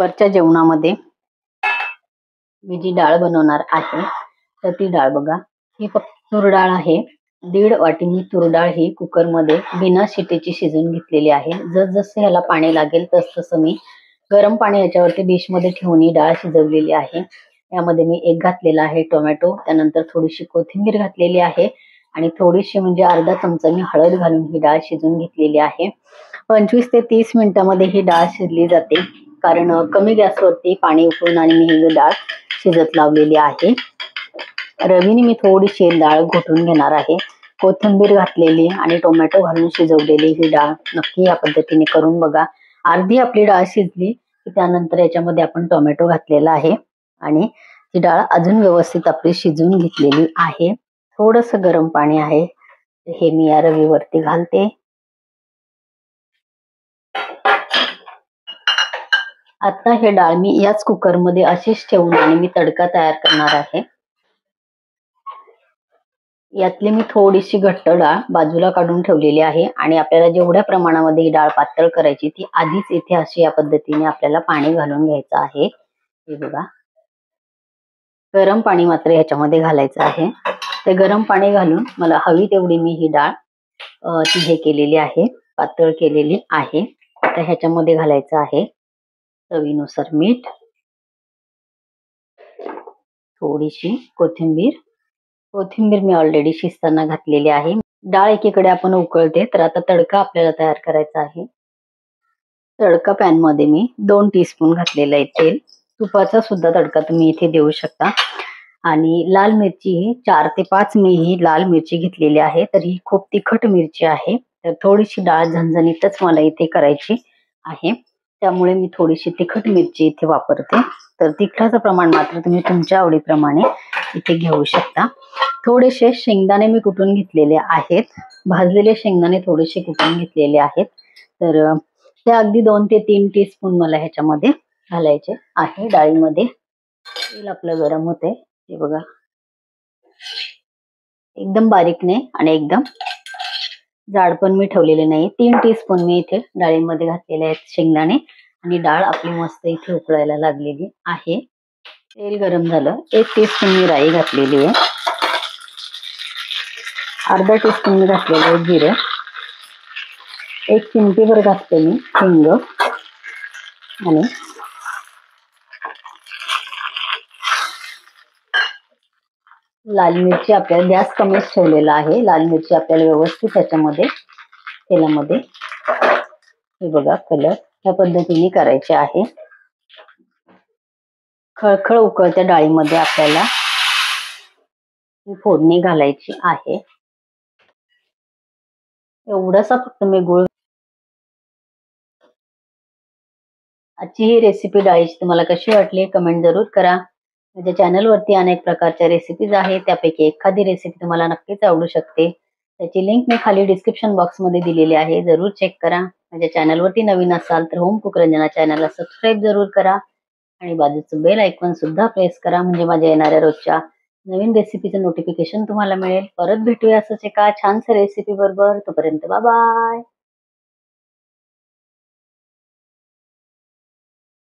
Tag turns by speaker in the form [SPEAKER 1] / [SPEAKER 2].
[SPEAKER 1] वरच्या जेवणामध्ये मी जी डाळ बनवणार आहे तर ती डाळ बघा, ही फक्त तूर डाळ आहे. 1.5 वाटी मी तूर डाळ ही कुकरमध्ये बिना शिटीची शिजून घेतलेली आहे. जसं ह्याला पाणी लागेल तसं मी गरम पाणी याच्यावरती डिशमध्ये ठेवून ही डाळ शिजवलेली आहे. यामध्ये मी एक घातलेला आहे टोमॅटो, त्यानंतर थोडीशी कोथिंबीर घातलेली आहे आणि थोडीशी म्हणजे अर्धा चमचा मी हळद घालून ही डाळ शिजून घेतलेली आहे. 25 ते 30 मिनिटांमध्ये ही डाळ शिजली जाते, कारण कमी गॅसवरती पाणी उकळून आणि मी ही डाळ शिजत लावलेली आहे. रवीने मी थोडीशी डाळ घोटून घेणार आहे. कोथिंबीर घातलेली आणि टोमॅटो घालून शिजवलेली ही डाळ नक्की या पद्धतीने करून बघा. अर्धी आपली डाळ शिजली की त्यानंतर याच्यामध्ये आपण टोमॅटो घातलेला आहे आणि ही डाळ अजून व्यवस्थित आपली शिजून घेतलेली आहे. थोडस गरम पाणी आहे, हे मी या रवीवरती घालते. आता हे डाळ मी याच कुकरमध्ये अशीच ठेवून आणि मी तडका तयार करणार आहे. यातली मी थोडीशी घट्ट डाळ बाजूला काढून ठेवलेली आहे आणि आपल्याला जेवढ्या प्रमाणामध्ये ही डाळ पातळ करायची ती आधीच इथे अशी या पद्धतीने आपल्याला पाणी घालून घ्यायचं आहे. हे बघा, गरम पाणी मात्र ह्याच्यामध्ये घालायचं आहे. ते गरम पाणी घालून मला हवी तेवढी मी ही डाळ ती हे केलेली आहे, पातळ केलेली आहे. आता ह्याच्यामध्ये घालायचं आहे चवीनुसार मीठ, थोडीशी कोथिंबीर मी ऑलरेडी शिजताना घातलेली आहे. डाळ एकीकडे आपण उकळते, तर आता तडका आपल्याला तयार करायचा आहे. तडका पॅन मध्ये मी 2 टीस्पून घातलेला आहे तेल. तुपाचा सुद्धा तडका तुम्ही इथे देऊ शकता. आणि लाल मिरची 4 ते 5 मी ही लाल मिरची घेतलेली आहे. तर ही खूप तिखट मिरची आहे, तर थोडीशी डाळ झणझणीतच मला इथे करायची आहे, त्यामुळे मी थोडीशी तिखट मिरची इथे वापरते. तर तिखटाचं प्रमाण मात्र तुम्ही तुमच्या आवडीप्रमाणे इथे घेऊ शकता. थोडेसे शेंगदाणे मी कुटून घेतलेले आहेत, भाजलेले शेंगदाणे थोडेसे कुटून घेतलेले आहेत. तर ते अगदी 2 ते 3 टीस्पून मला ह्याच्यामध्ये घालायचे आहे डाळीमध्ये. तेल आपलं गरम होते, हे बघा, एकदम बारीक नाही आणि एकदम जाड पण मी ठेवलेले नाही. 3 टीस्पून मी इथे डाळीमध्ये घातलेले आहेत शेंगदाणे आणि डाळ आपली मस्त इथे उकळायला लागलेली आहे. तेल गरम झालं, 1 टीस्पून मी राई घातलेली आहे, अर्धा टीस्पून मी घातलेलं आहे जिरं, 1 चिमटीभर घातले मी हिंग आणि लाल मिरची. आपल्याला गॅस कमीच ठेवलेला आहे. लाल मिरची आपल्याला व्यवस्थित त्याच्यामध्ये तेलामध्ये हे बघा कलर या पद्धतीने करायचे आहे. खळखळ उकळत्या डाळीमध्ये आपल्याला फोडणी घालायची आहे. एवढासा फक्त मी गुळ. आजची ही रेसिपी डाळीची तुम्हाला कशी वाटली कमेंट जरूर करा. माझ्या चॅनलवरती अनेक प्रकारच्या रेसिपीज आहेत, त्यापैकी एखादी रेसिपी तुम्हाला नक्कीच आवडू शकते. त्याची लिंक मी खाली डिस्क्रिप्शन बॉक्समध्ये दिलेली आहे, जरूर चेक करा. माझ्या चॅनलवरती नवीन असाल तर होम कुक रंजना चॅनलला सबस्क्राईब जरूर करा आणि बाजूचं बेल आयकॉन सुद्धा प्रेस करा, म्हणजे माझ्या येणाऱ्या रोजच्या नवीन रेसिपीचं नोटिफिकेशन तुम्हाला मिळेल. परत भेटूया असंच एका छानसं रेसिपी बरोबर. तोपर्यंत बाय बाय.